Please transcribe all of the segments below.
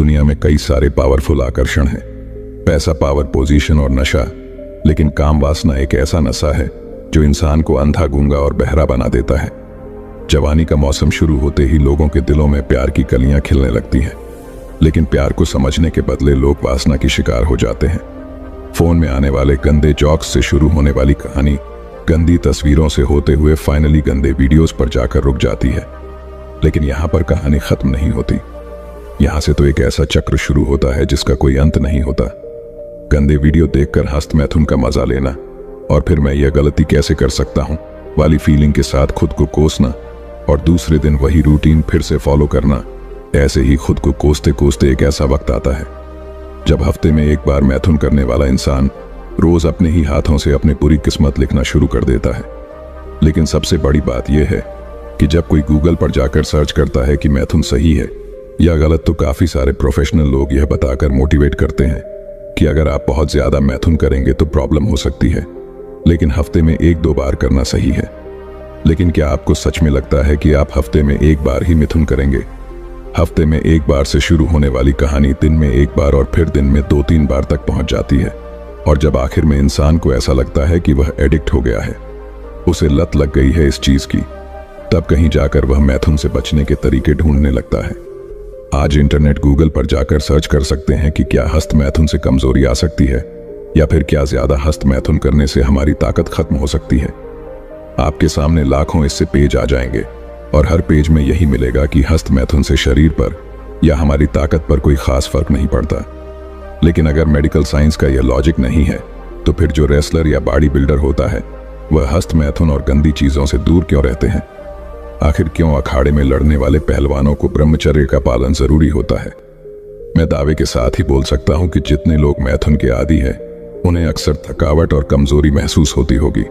दुनिया में कई सारे पावरफुल आकर्षण हैं, पैसा, पावर, पोजीशन और नशा। लेकिन काम वासना एक ऐसा नशा है जो इंसान को अंधा, गूंगा और बहरा बना देता है। जवानी का मौसम शुरू होते ही लोगों के दिलों में प्यार की कलियां खिलने लगती हैं, लेकिन प्यार को समझने के बदले लोग वासना की शिकार हो जाते हैं। फोन में आने वाले गंदे जोक्स से शुरू होने वाली कहानी गंदी तस्वीरों से होते हुए फाइनली गंदे वीडियोस पर जाकर रुक जाती है। लेकिन यहाँ पर कहानी खत्म नहीं होती। यहाँ से तो एक ऐसा चक्र शुरू होता है जिसका कोई अंत नहीं होता। गंदे वीडियो देखकर हस्त मैथुन का मजा लेना और फिर मैं यह गलती कैसे कर सकता हूँ वाली फीलिंग के साथ खुद को कोसना और दूसरे दिन वही रूटीन फिर से फॉलो करना। ऐसे ही खुद को कोसते कोसते एक ऐसा वक्त आता है जब हफ्ते में एक बार मैथुन करने वाला इंसान रोज अपने ही हाथों से अपनी पूरी किस्मत लिखना शुरू कर देता है। लेकिन सबसे बड़ी बात यह है कि जब कोई गूगल पर जाकर सर्च करता है कि मैथुन सही है या गलत, तो काफी सारे प्रोफेशनल लोग यह बताकर मोटिवेट करते हैं कि अगर आप बहुत ज्यादा मैथुन करेंगे तो प्रॉब्लम हो सकती है, लेकिन हफ्ते में 1-2 बार करना सही है। लेकिन क्या आपको सच में लगता है कि आप हफ्ते में 1 बार ही मिथुन करेंगे? हफ्ते में 1 बार से शुरू होने वाली कहानी दिन में 1 बार और फिर दिन में 2-3 बार तक पहुंच जाती है। और जब आखिर में इंसान को ऐसा लगता है कि वह एडिक्ट हो गया है, उसे लत लग गई है इस चीज की, तब कहीं जाकर वह मैथुन से बचने के तरीके ढूंढने लगता है। आज इंटरनेट, गूगल पर जाकर सर्च कर सकते हैं कि क्या हस्त मैथुन से कमजोरी आ सकती है या फिर क्या ज्यादा हस्त मैथुन करने से हमारी ताकत खत्म हो सकती है। आपके सामने लाखों इससे पेज आ जाएंगे और हर पेज में यही मिलेगा कि हस्त मैथुन से शरीर पर या हमारी ताकत पर कोई खास फर्क नहीं पड़ता। लेकिन अगर मेडिकल साइंस का यह लॉजिक नहीं है तो फिर जो रेसलर या बॉडी बिल्डर होता है वह हस्त मैथुन और गंदी चीजों से दूर क्यों रहते हैं? आखिर क्यों अखाड़े में लड़ने वाले पहलवानों को ब्रह्मचर्य का पालन जरूरी होता है? मैं दावे के साथ ही बोल सकता हूं कि जितने लोग मैथुन के आदी हैं उन्हें अक्सर थकावट और कमजोरी महसूस होती होगी।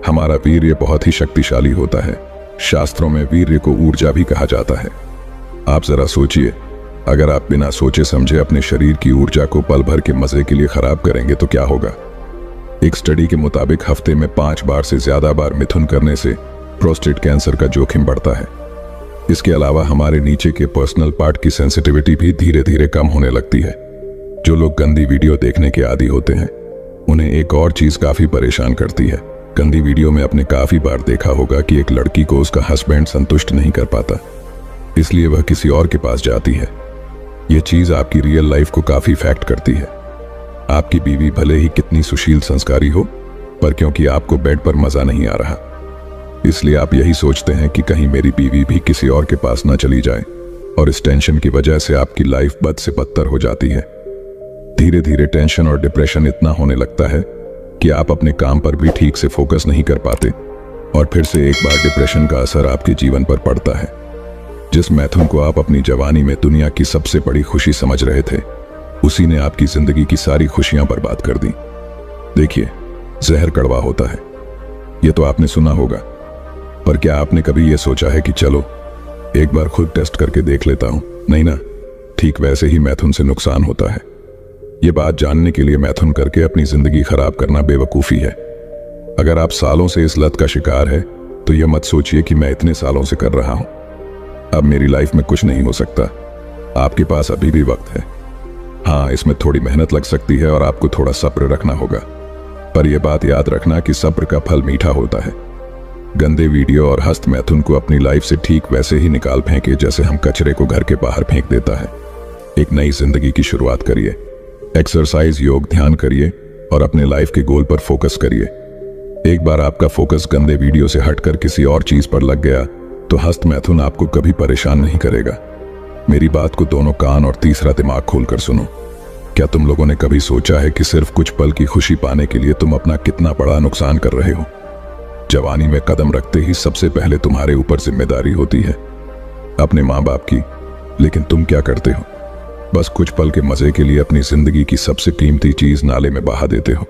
हमारा वीर्य बहुत ही शक्तिशाली होता है। शास्त्रों में वीर्य को ऊर्जा भी कहा जाता है। आप जरा सोचिए, अगर आप बिना सोचे समझे अपने शरीर की ऊर्जा को पल भर के मजे के लिए खराब करेंगे तो क्या होगा? एक स्टडी के मुताबिक हफ्ते में 5 बार से ज्यादा बार मिथुन करने से प्रोस्टेट कैंसर का जोखिम बढ़ता है। इसके अलावा हमारे नीचे के पर्सनल पार्ट की सेंसिटिविटी भी धीरे धीरे कम होने लगती है। जो लोग गंदी वीडियो देखने के आदी होते हैं उन्हें एक और चीज काफी परेशान करती है। गंदी वीडियो में आपने काफी बार देखा होगा कि एक लड़की को उसका हस्बैंड संतुष्ट नहीं कर पाता, इसलिए वह किसी और के पास जाती है। यह चीज आपकी रियल लाइफ को काफी इफेक्ट करती है। आपकी बीवी भले ही कितनी सुशील संस्कारी हो, पर क्योंकि आपको बेड पर मजा नहीं आ रहा, इसलिए आप यही सोचते हैं कि कहीं मेरी बीवी भी किसी और के पास ना चली जाए, और इस टेंशन की वजह से आपकी लाइफ बद से बदतर हो जाती है। धीरे धीरे टेंशन और डिप्रेशन इतना होने लगता है कि आप अपने काम पर भी ठीक से फोकस नहीं कर पाते, और फिर से एक बार डिप्रेशन का असर आपके जीवन पर पड़ता है। जिस मैथुन को आप अपनी जवानी में दुनिया की सबसे बड़ी खुशी समझ रहे थे, उसी ने आपकी जिंदगी की सारी खुशियां बर्बाद कर दी। देखिए, जहर कड़वा होता है, यह तो आपने सुना होगा, पर क्या आपने कभी यह सोचा है कि चलो एक बार खुद टेस्ट करके देख लेता हूं? नहीं ना, ठीक वैसे ही मैथुन से नुकसान होता है। यह बात जानने के लिए मैथुन करके अपनी जिंदगी खराब करना बेवकूफी है। अगर आप सालों से इस लत का शिकार है तो यह मत सोचिए कि मैं इतने सालों से कर रहा हूं, अब मेरी लाइफ में कुछ नहीं हो सकता। आपके पास अभी भी वक्त है। हाँ, इसमें थोड़ी मेहनत लग सकती है और आपको थोड़ा सब्र रखना होगा, पर यह बात याद रखना कि सब्र का फल मीठा होता है। गंदे वीडियो और हस्त मैथुन को अपनी लाइफ से ठीक वैसे ही निकाल फेंके जैसे हम कचरे को घर के बाहर फेंक देता है। एक नई जिंदगी की शुरुआत करिए। एक्सरसाइज, योग, ध्यान करिए और अपने लाइफ के गोल पर फोकस करिए। एक बार आपका फोकस गंदे वीडियो से हटकर किसी और चीज पर लग गया तो हस्त मैथुन आपको कभी परेशान नहीं करेगा। मेरी बात को दोनों कान और तीसरा दिमाग खोलकर सुनो। क्या तुम लोगों ने कभी सोचा है कि सिर्फ कुछ पल की खुशी पाने के लिए तुम अपना कितना बड़ा नुकसान कर रहे हो? जवानी में कदम रखते ही सबसे पहले तुम्हारे ऊपर जिम्मेदारी होती है अपने माँ बाप की, लेकिन तुम क्या करते हो? बस कुछ पल के मजे के लिए अपनी जिंदगी की सबसे कीमती चीज नाले में बहा देते हो।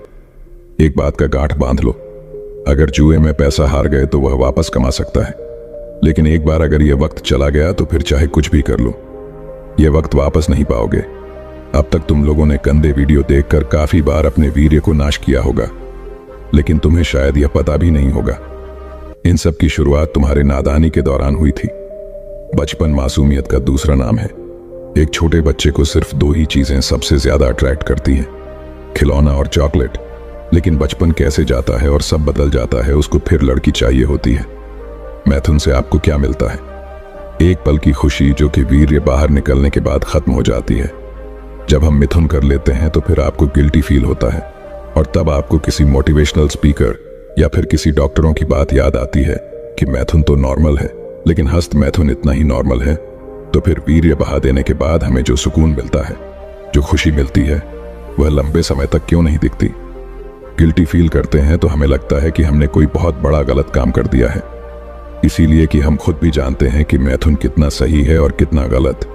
एक बात का गांठ बांध लो, अगर जुए में पैसा हार गए तो वह वापस कमा सकता है, लेकिन एक बार अगर यह वक्त चला गया तो फिर चाहे कुछ भी कर लो, यह वक्त वापस नहीं पाओगे। अब तक तुम लोगों ने गंदे वीडियो देखकर काफी बार अपने वीर्य को नाश किया होगा, लेकिन तुम्हें शायद यह पता भी नहीं होगा। इन सब की शुरुआत तुम्हारे नादानी के दौरान हुई थी। बचपन मासूमियत का दूसरा नाम है। एक छोटे बच्चे को सिर्फ दो ही चीजें सबसे ज्यादा अट्रैक्ट करती हैं, खिलौना और चॉकलेट। लेकिन बचपन कैसे जाता है और सब बदल जाता है, उसको फिर लड़की चाहिए होती है। मैथुन से आपको क्या मिलता है? एक पल की खुशी जो कि वीर्य बाहर निकलने के बाद खत्म हो जाती है। जब हम मिथुन कर लेते हैं तो फिर आपको गिल्टी फील होता है, और तब आपको किसी मोटिवेशनल स्पीकर या फिर किसी डॉक्टरों की बात याद आती है कि मैथुन तो नॉर्मल है, लेकिन हस्त मैथुन इतना ही नॉर्मल है। तो फिर वीर्य बहा देने के बाद हमें जो सुकून मिलता है, जो खुशी मिलती है, वह लंबे समय तक क्यों नहीं दिखती? गिल्टी फील करते हैं तो हमें लगता है कि हमने कोई बहुत बड़ा गलत काम कर दिया है, इसीलिए कि हम खुद भी जानते हैं कि मैथुन कितना सही है और कितना गलत।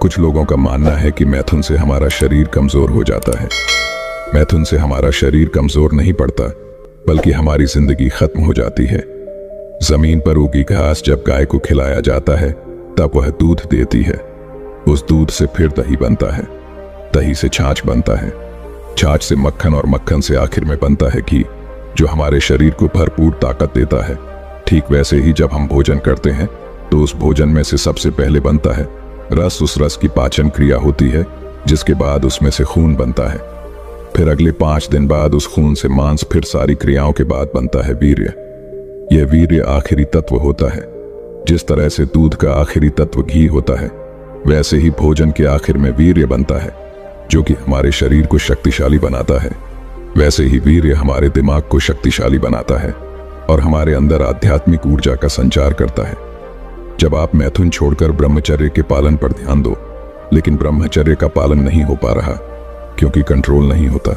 कुछ लोगों का मानना है कि मैथुन से हमारा शरीर कमजोर हो जाता है। मैथुन से हमारा शरीर कमजोर नहीं पड़ता, बल्कि हमारी जिंदगी खत्म हो जाती है। जमीन पर उगी घास जब गाय को खिलाया जाता है तब वह दूध देती है। उस दूध से फिर दही बनता है, दही से छाछ बनता है, छाछ से मक्खन, और मक्खन से आखिर में बनता है घी, जो हमारे शरीर को भरपूर ताकत देता है। ठीक वैसे ही जब हम भोजन करते हैं तो उस भोजन में से सबसे पहले बनता है रस। उस रस की पाचन क्रिया होती है, जिसके बाद उसमें से खून बनता है। फिर अगले 5 दिन बाद उस खून से मांस, फिर सारी क्रियाओं के बाद बनता है वीर्य। यह वीर्य आखिरी तत्व होता है। जिस तरह से दूध का आखिरी तत्व घी होता है, वैसे ही भोजन के आखिर में वीर्य बनता है, जो कि हमारे शरीर को शक्तिशाली बनाता है। वैसे ही वीर्य हमारे दिमाग को शक्तिशाली बनाता है और हमारे अंदर आध्यात्मिक ऊर्जा का संचार करता है। जब आप मैथुन छोड़कर ब्रह्मचर्य के पालन पर ध्यान दो, लेकिन ब्रह्मचर्य का पालन नहीं हो पा रहा क्योंकि कंट्रोल नहीं होता।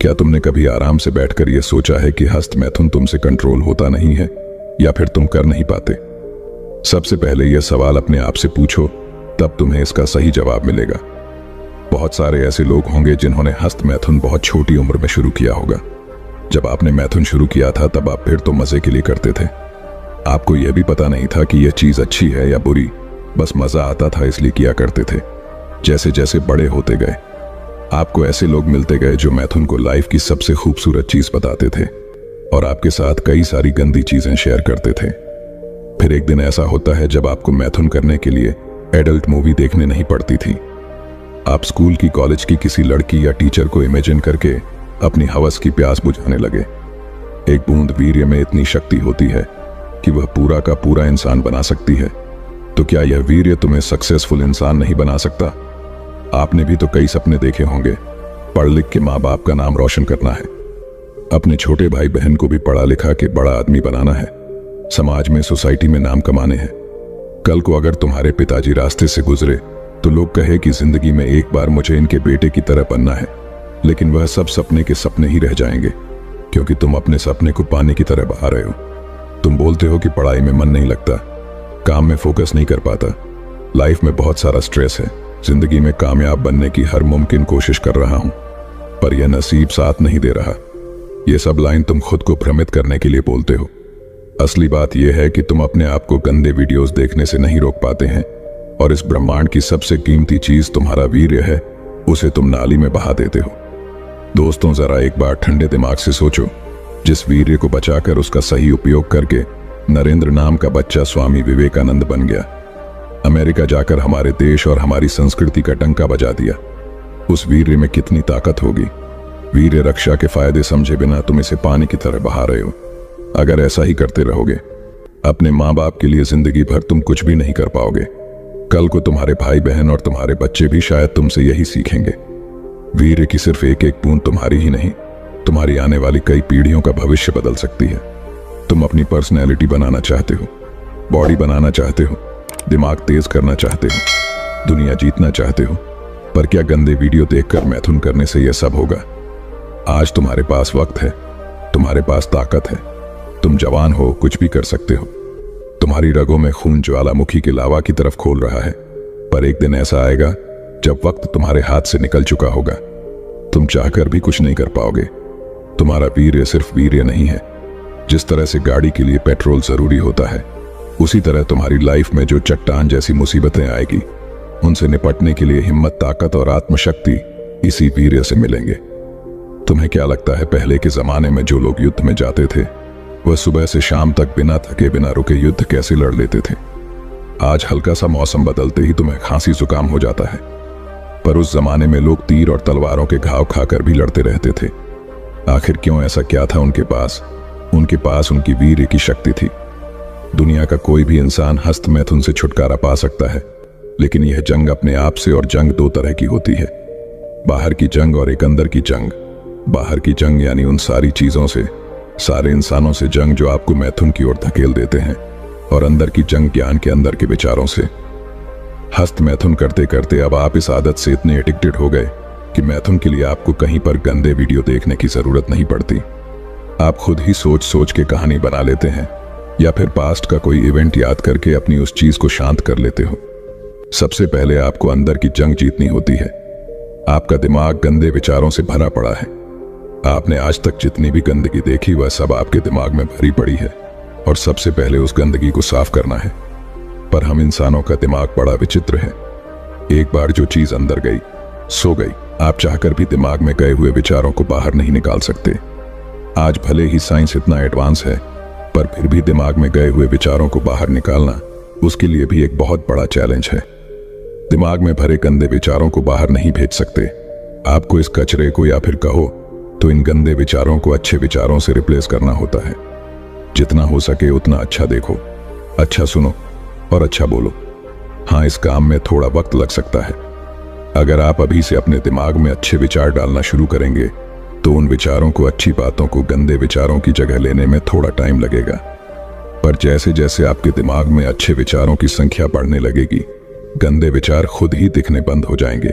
क्या तुमने कभी आराम से बैठकर यह सोचा है कि हस्त मैथुन तुमसे कंट्रोल होता नहीं है, या फिर तुम कर नहीं पाते? सबसे पहले यह सवाल अपने आप से पूछो, तब तुम्हें इसका सही जवाब मिलेगा। बहुत सारे ऐसे लोग होंगे जिन्होंने हस्त मैथुन बहुत छोटी उम्र में शुरू किया होगा। जब आपने मैथुन शुरू किया था तब आप फिर तो मजे के लिए करते थे। आपको यह भी पता नहीं था कि यह चीज अच्छी है या बुरी, बस मजा आता था इसलिए किया करते थे। जैसे जैसे बड़े होते गए, आपको ऐसे लोग मिलते गए जो मैथुन को लाइफ की सबसे खूबसूरत चीज बताते थे और आपके साथ कई सारी गंदी चीजें शेयर करते थे। फिर एक दिन ऐसा होता है जब आपको मैथुन करने के लिए एडल्ट मूवी देखने नहीं पड़ती थी। आप स्कूल की, कॉलेज की किसी लड़की या टीचर को इमेजिन करके अपनी हवस की प्यास बुझाने लगे। एक बूंद वीर्य में इतनी शक्ति होती है कि वह पूरा का पूरा इंसान बना सकती है। तो क्या यह वीर्य तुम्हें सक्सेसफुल इंसान नहीं बना सकता? आपने भी तो कई सपने देखे होंगे। पढ़ लिख के माँ बाप का नाम रोशन करना है, अपने छोटे भाई बहन को भी पढ़ा लिखा के बड़ा आदमी बनाना है, समाज में, सोसाइटी में नाम कमाने हैं। कल को अगर तुम्हारे पिताजी रास्ते से गुजरे तो लोग कहे कि जिंदगी में एक बार मुझे इनके बेटे की तरह बनना है, लेकिन वह सब सपने के सपने ही रह जाएंगे, क्योंकि तुम अपने सपने को पानी की तरह बहा रहे हो। तुम बोलते हो कि पढ़ाई में मन नहीं लगता, काम में फोकस नहीं कर पाता, लाइफ में बहुत सारा स्ट्रेस है, जिंदगी में कामयाब बनने की हर मुमकिन कोशिश कर रहा हूं, पर यह नसीब साथ नहीं दे रहा। यह सब लाइन तुम खुद को भ्रमित करने के लिए बोलते हो। असली बात यह है कि तुम अपने आप को गंदे वीडियोस देखने से नहीं रोक पाते हैं, और इस ब्रह्मांड की सबसे कीमती चीज तुम्हारा वीर्य है, उसे तुम नाली में बहा देते हो। दोस्तों, जरा एक बार ठंडे दिमाग से सोचो। जिस वीर्य को बचाकर उसका सही उपयोग करके नरेंद्र नाम का बच्चा स्वामी विवेकानंद बन गया, अमेरिका जाकर हमारे देश और हमारी संस्कृति का डंका बजा दिया, उस वीर्य में कितनी ताकत होगी। वीर्य रक्षा के फायदे समझे बिना तुम इसे पानी की तरह बहा रहे हो। अगर ऐसा ही करते रहोगे, अपने माँ बाप के लिए जिंदगी भर तुम कुछ भी नहीं कर पाओगे। कल को तुम्हारे भाई बहन और तुम्हारे बच्चे भी शायद तुमसे यही सीखेंगे। वीर्य की सिर्फ एक एक बूंद तुम्हारी ही नहीं, तुम्हारी आने वाली कई पीढ़ियों का भविष्य बदल सकती है। तुम अपनी पर्सनैलिटी बनाना चाहते हो, बॉडी बनाना चाहते हो, दिमाग तेज करना चाहते हो, दुनिया जीतना चाहते हो, पर क्या गंदे वीडियो देखकर मैथुन करने से यह सब होगा? आज तुम्हारे पास वक्त है, तुम्हारे पास ताकत है, तुम जवान हो, कुछ भी कर सकते हो। तुम्हारी रगों में खून ज्वालामुखी के लावा की तरफ खोल रहा है, पर एक दिन ऐसा आएगा जब वक्त तुम्हारे हाथ से निकल चुका होगा। तुम चाहकर भी कुछ नहीं कर पाओगे। तुम्हारा वीर्य सिर्फ वीर्य नहीं है। जिस तरह से गाड़ी के लिए पेट्रोल जरूरी होता है, उसी तरह तुम्हारी लाइफ में जो चट्टान जैसी मुसीबतें आएगी, उनसे निपटने के लिए हिम्मत, ताकत और आत्मशक्ति इसी वीर्य से मिलेंगे। तुम्हें क्या लगता है पहले के जमाने में जो लोग युद्ध में जाते थे, वह सुबह से शाम तक बिना थके बिना रुके युद्ध कैसे लड़ लेते थे? आज हल्का सा मौसम बदलते ही तुम्हें खांसी जुकाम हो जाता है। पर उस जमाने में लोग तीर और तलवारों के घाव खाकर भी लड़ते रहते थे। आखिर क्यों? ऐसा क्या था उनके पास? उनके पास उनकी वीर्य की शक्ति थी। दुनिया का कोई भी इंसान हस्त मैथुन से छुटकारा पा सकता है, लेकिन यह जंग अपने आप से, और जंग दो तरह की होती है, बाहर की जंग और एक अंदर की जंग। बाहर की जंग यानी उन सारी चीजों से, सारे इंसानों से जंग जो आपको मैथुन की ओर धकेल देते हैं, और अंदर की जंग ज्ञान के अंदर के विचारों से। हस्त मैथुन करते करते अब आप इस आदत से इतने एडिक्टेड हो गए कि मैथुन के लिए आपको कहीं पर गंदे वीडियो देखने की जरूरत नहीं पड़ती। आप खुद ही सोच सोच के कहानी बना लेते हैं, या फिर पास्ट का कोई इवेंट याद करके अपनी उस चीज को शांत कर लेते हो। सबसे पहले आपको अंदर की जंग जीतनी होती है। आपका दिमाग गंदे विचारों से भरा पड़ा है। आपने आज तक जितनी भी गंदगी देखी वह सब आपके दिमाग में भरी पड़ी है, और सबसे पहले उस गंदगी को साफ करना है। पर हम इंसानों का दिमाग बड़ा विचित्र है। एक बार जो चीज अंदर गई सो गई। आप चाहकर भी दिमाग में गए हुए विचारों को बाहर नहीं निकाल सकते। आज भले ही साइंस इतना एडवांस है, पर फिर भी दिमाग में गए हुए विचारों को बाहर निकालना उसके लिए भी एक बहुत बड़ा चैलेंज है। दिमाग में भरे गंदे विचारों को बाहर नहीं भेज सकते। आपको इस कचरे को, या फिर कहो तो इन गंदे विचारों को अच्छे विचारों से रिप्लेस करना होता है। जितना हो सके उतना अच्छा देखो, अच्छा सुनो और अच्छा बोलो। हाँ, इस काम में थोड़ा वक्त लग सकता है। अगर आप अभी से अपने दिमाग में अच्छे विचार डालना शुरू करेंगे तो उन विचारों को, अच्छी बातों को गंदे विचारों की जगह लेने में थोड़ा टाइम लगेगा। पर जैसे जैसे आपके दिमाग में अच्छे विचारों की संख्या बढ़ने लगेगी, गंदे विचार खुद ही दिखने बंद हो जाएंगे।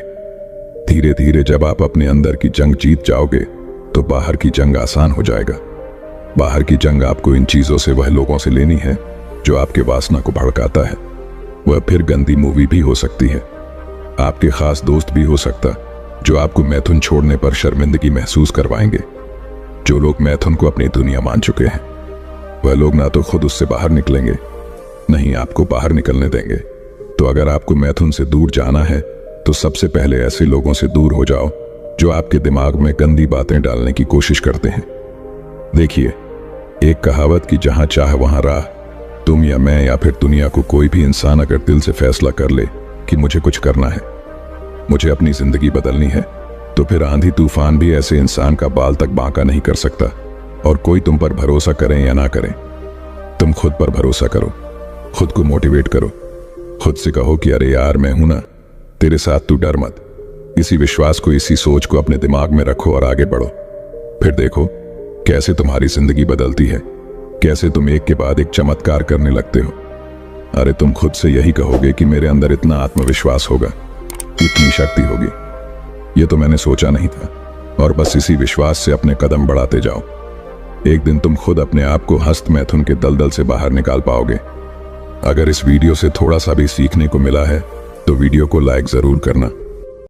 धीरे धीरे जब आप अपने अंदर की जंग जीत जाओगे तो बाहर की जंग आसान हो जाएगा। बाहर की जंग आपको इन चीजों से, वह लोगों से लेनी है जो आपके वासना को भड़काता है। वह फिर गंदी मूवी भी हो सकती है, आपके खास दोस्त भी हो सकता जो आपको मैथुन छोड़ने पर शर्मिंदगी महसूस करवाएंगे। जो लोग मैथुन को अपनी दुनिया मान चुके हैं, वह लोग ना तो खुद उससे बाहर निकलेंगे, नहीं आपको बाहर निकलने देंगे। तो अगर आपको मैथुन से दूर जाना है तो सबसे पहले ऐसे लोगों से दूर हो जाओ जो आपके दिमाग में गंदी बातें डालने की कोशिश करते हैं। देखिए, एक कहावत की जहां चाह वहां राह। तुम या मैं या फिर दुनिया को कोई भी इंसान अगर दिल से फैसला कर ले कि मुझे कुछ करना है, मुझे अपनी जिंदगी बदलनी है, तो फिर आंधी तूफान भी ऐसे इंसान का बाल तक बांका नहीं कर सकता। और कोई तुम पर भरोसा करें या ना करें, तुम खुद पर भरोसा करो, खुद को मोटिवेट करो, खुद से कहो कि अरे यार मैं हूं ना तेरे साथ, तू डर मत। इसी विश्वास को, इसी सोच को अपने दिमाग में रखो और आगे बढ़ो। फिर देखो कैसे तुम्हारी जिंदगी बदलती है, कैसे तुम एक के बाद एक चमत्कार करने लगते हो। अरे तुम खुद से यही कहोगे कि मेरे अंदर इतना आत्मविश्वास होगा, इतनी शक्ति होगी, ये तो मैंने सोचा नहीं था। और बस इसी विश्वास से अपने कदम बढ़ाते जाओ। एक दिन तुम खुद अपने आप को हस्त मैथुन के दलदल से बाहर निकाल पाओगे। अगर इस वीडियो से थोड़ा सा भी सीखने को मिला है तो वीडियो को लाइक जरूर करना।